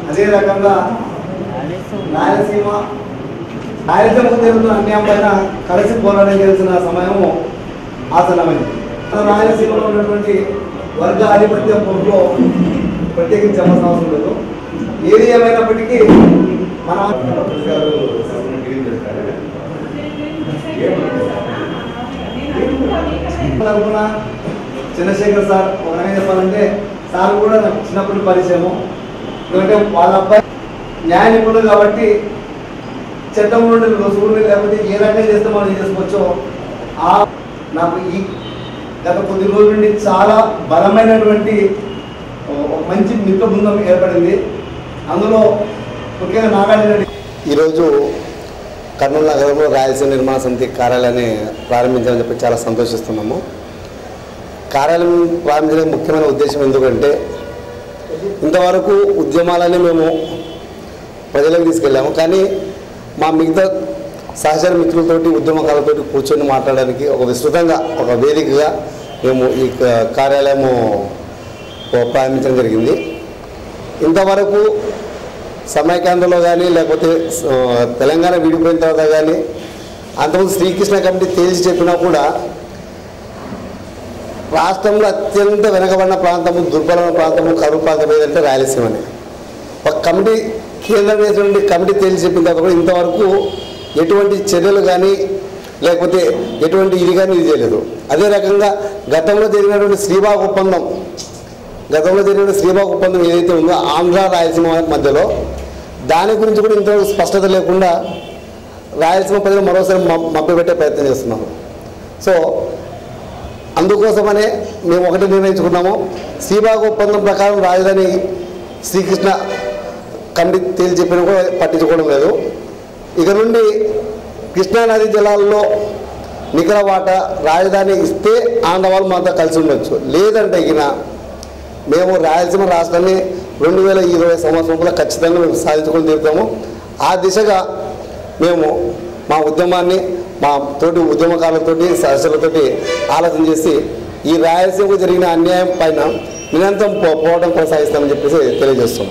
అదే రకంగా రాయలసీమ జరుగుతున్న అన్యాయం పైన కలిసి పోరాటం చేసిన సమయము ఆసన్నమైంది. రాయలసీమలో ఉన్నటువంటి వర్గ ఆధిపత్యం పోరులో ప్రత్యేకించి చెప్పాల్సిన అవసరం లేదు. ఏది ఏమైనప్పటికీ మన చంద్రశేఖర్ సార్ ఒక చెప్పాలంటే సార్ కూడా నాకు చిన్నప్పటి పరిచయము. ఎందుకంటే వాళ్ళ అబ్బాయి న్యాయ నిపుణులు కాబట్టి చట్టం నుండి రుసుగుని లేకపోతే ఏ రకంగా చేస్తే మనం చేసుకోవచ్చో నాకు ఈ గత కొద్ది రోజుల నుండి చాలా బలమైనటువంటి మంచి మిత్ర బృందం ఏర్పడింది. అందులో ముఖ్యంగా నాగార్జున ఈరోజు కర్నూలు నగరంలో రాయలసీమ నిర్మాణ సమితి కార్యాలయాన్ని ప్రారంభించాలని చెప్పి చాలా సంతోషిస్తున్నాము. కార్యాలయం ప్రారంభించడానికి ముఖ్యమైన ఉద్దేశం ఎందుకంటే ఇంతవరకు ఉద్యమాలని మేము ప్రజలకు తీసుకెళ్ళాము, కానీ మా మిగతా సహచర మిత్రులతోటి ఉద్యమకారులతోటి కూర్చొని మాట్లాడడానికి ఒక విస్తృతంగా ఒక వేదికగా మేము ఈ కార్యాలయము ప్రారంభించడం జరిగింది. ఇంతవరకు సమైక్యాంధ్రలో కానీ లేకపోతే తెలంగాణ విడిపోయిన తర్వాత కానీ అంతకుముందు శ్రీకృష్ణ కమిటీ తేల్చి చెప్పినా కూడా రాష్ట్రంలో అత్యంత వెనకబడిన ప్రాంతము, దుర్బలమైన ప్రాంతము, కరువు ప్రాంతం ఏదంటే రాయలసీమని ఒక కమిటీ కేంద్రం వేసినటువంటి కమిటీ తేల్చి చెప్పిన తర్వాత కూడా ఇంతవరకు ఎటువంటి చర్యలు కానీ లేకపోతే ఎటువంటి ఇది కానీ ఇది చేయలేదు. అదే రకంగా గతంలో జరిగినటువంటి శ్రీబాగ్ ఒప్పందం ఏదైతే ఉందో ఆంధ్ర రాయలసీమ మధ్యలో దాని గురించి కూడా ఇంతవరకు స్పష్టత లేకుండా రాయలసీమ ప్రజలు మరోసారి మభ్యపెట్టే ప్రయత్నం చేస్తున్నాము. సో అందుకోసమనే మేము ఒకటి నిర్ణయించుకున్నాము, శ్రీబాగ్ ఒప్పందం ప్రకారం రాజధాని శ్రీకృష్ణ కమిటీ తేల్చి చెప్పినా కూడా పట్టించుకోవడం లేదు. ఇక నుండి కృష్ణానది జలాల్లో నికర వాటా రాజధాని ఇస్తే ఆంధ్ర వాళ్ళు మాతో కలిసి ఉండొచ్చు, లేదంటే ఇక మేము రాయలసీమ రాష్ట్రాన్ని 2020 సంవత్సరంలో ఖచ్చితంగా మేము సాధించుకొని తీరుతాము. ఆ దిశగా మేము మా ఉద్యమాన్ని మా తోటి ఉద్యమకారులతోటి సహచరులతోటి ఆలోచన చేసి ఈ రాయలసీమకు జరిగిన అన్యాయం పైన నిరంతరం పోవడం కొనసాగిస్తామని చెప్పేసి తెలియజేస్తాం.